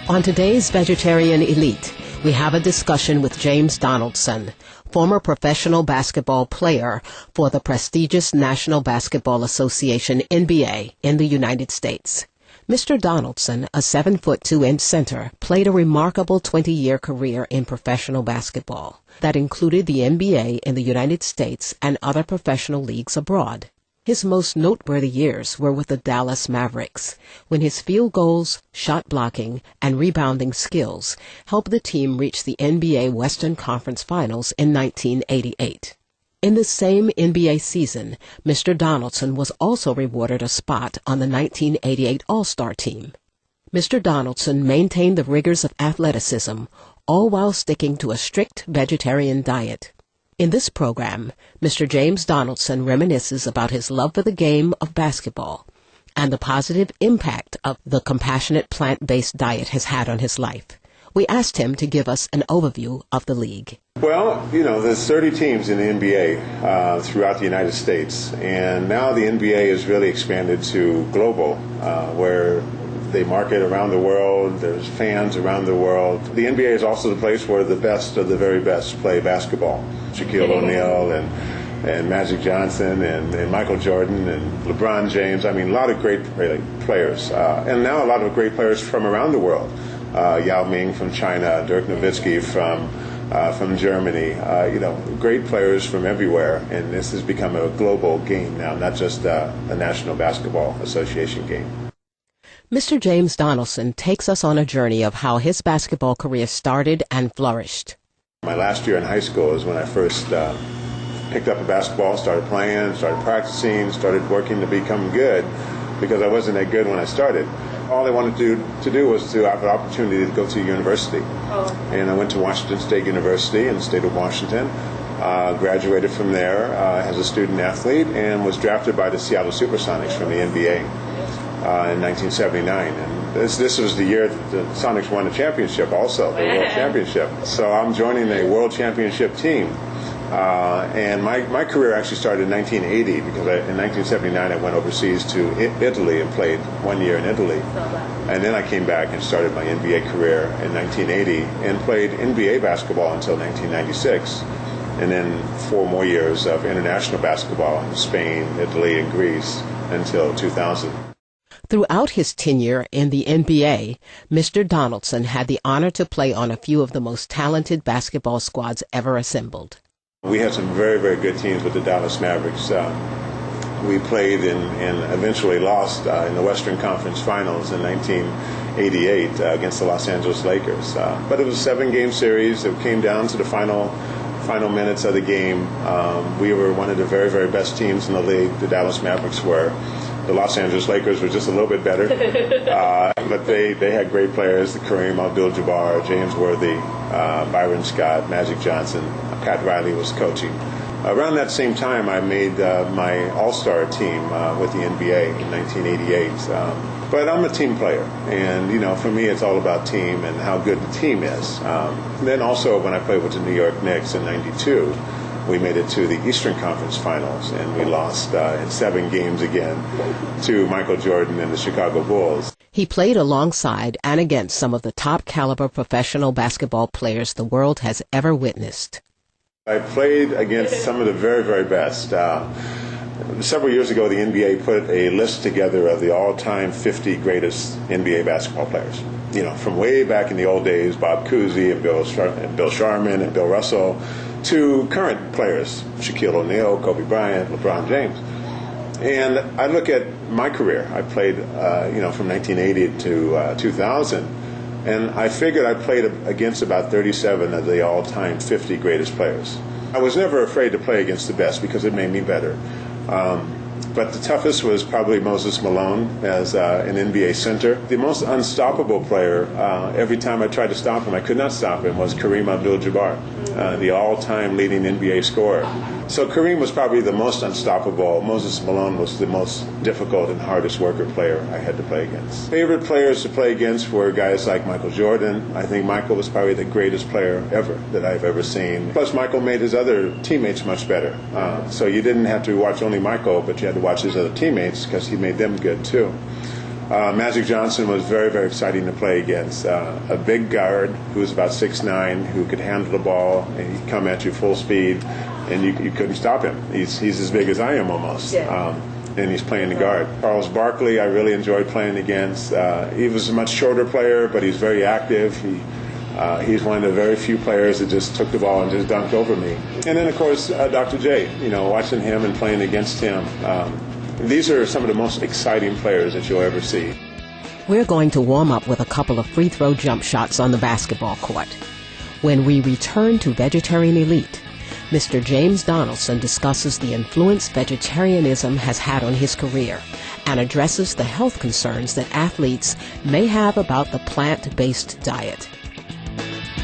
On today's Vegetarian Elite, we have a discussion with James Donaldson, former professional basketball player for the prestigious National Basketball Association NBA in the United States. Mr. Donaldson, a 7'2" center, played a remarkable 20-year career in professional basketball that included the NBA in the United States and other professional leagues abroad. His most noteworthy years were with the Dallas Mavericks, when his field goals, shot blocking, and rebounding skills helped the team reach the NBA Western Conference Finals in 1988. In the same NBA season, Mr. Donaldson was also rewarded a spot on the 1988 All-Star team. Mr. Donaldson maintained the rigors of athleticism, all while sticking to a strict vegetarian diet. In this program, Mr. James Donaldson reminisces about his love for the game of basketball and the positive impact of the compassionate plant-based diet has had on his life. We asked him to give us an overview of the league. Well, there's 30 teams in the NBA throughout the United States, and now the NBA has really expanded to global, where they market around the world, there's fans around the world. The NBA is also the place where the best of the very best play basketball. Shaquille O'Neal and Magic Johnson and Michael Jordan and LeBron James. I mean, a lot of great players. And now a lot of great players from around the world. Yao Ming from China, Dirk Nowitzki from Germany. Great players from everywhere. And this has become a global game now, not just a National Basketball Association game. Mr. James Donaldson takes us on a journey of how his basketball career started and flourished. My last year in high school is when I first picked up a basketball, started playing, started practicing, started working to become good, because I wasn't that good when I started. All I wanted to do was to have an opportunity to go to university. And I went to Washington State University in the state of Washington, graduated from there as a student athlete, and was drafted by the Seattle Supersonics from the NBA. In 1979, and this was the year that the Sonics won the championship also, the World Championship. So I'm joining the World Championship team, and my career actually started in 1980, because in 1979 I went overseas to Italy and played 1 year in Italy, and then I came back and started my NBA career in 1980 and played NBA basketball until 1996, and then 4 more years of international basketball in Spain, Italy, and Greece until 2000. Throughout his tenure in the NBA, Mr. Donaldson had the honor to play on a few of the most talented basketball squads ever assembled. We had some very, very good teams with the Dallas Mavericks. We played and eventually lost in the Western Conference Finals in 1988 against the Los Angeles Lakers. But it was a 7-game series. It came down to the final minutes of the game. We were one of the very, very best teams in the league. The Dallas Mavericks were. The Los Angeles Lakers were just a little bit better, but they had great players: Kareem Abdul-Jabbar, James Worthy, Byron Scott, Magic Johnson. Pat Riley was coaching. Around that same time, I made my All-Star team with the NBA in 1988. But I'm a team player, and for me, it's all about team and how good the team is. Then also, when I played with the New York Knicks in '92. We made it to the Eastern Conference Finals, and we lost in 7 games again to Michael Jordan and the Chicago Bulls. He played alongside and against some of the top caliber professional basketball players the world has ever witnessed. I played against some of the very, very best. Several years ago, the NBA put a list together of the all-time 50 greatest NBA basketball players. From way back in the old days, Bob Cousy and Bill Sharman and Bill Russell, to current players, Shaquille O'Neal, Kobe Bryant, LeBron James. And I look at my career. I played, from 1980 to 2000, and I figured I played against about 37 of the all-time 50 greatest players. I was never afraid to play against the best because it made me better. But the toughest was probably Moses Malone as an NBA center. The most unstoppable player, every time I tried to stop him, I could not stop him, was Kareem Abdul-Jabbar, the all-time leading NBA scorer. So Kareem was probably the most unstoppable. Moses Malone was the most difficult and hardest worker player I had to play against. Favorite players to play against were guys like Michael Jordan. I think Michael was probably the greatest player ever that I've ever seen. Plus, Michael made his other teammates much better. So you didn't have to watch only Michael, but you had to watch his other teammates because he made them good too. Magic Johnson was very, very exciting to play against. A big guard who was about 6'9", who could handle the ball, and he'd come at you full speed, and you couldn't stop him. He's as big as I am almost. Yeah. And he's playing the guard. Charles Barkley, I really enjoyed playing against. He was a much shorter player, but he's very active. He's one of the very few players that just took the ball and just dunked over me. And then, of course, Dr. J, watching him and playing against him. These are some of the most exciting players that you'll ever see. We're going to warm up with a couple of free throw jump shots on the basketball court. When we return to Vegetarian Elite, Mr. James Donaldson discusses the influence vegetarianism has had on his career and addresses the health concerns that athletes may have about the plant-based diet.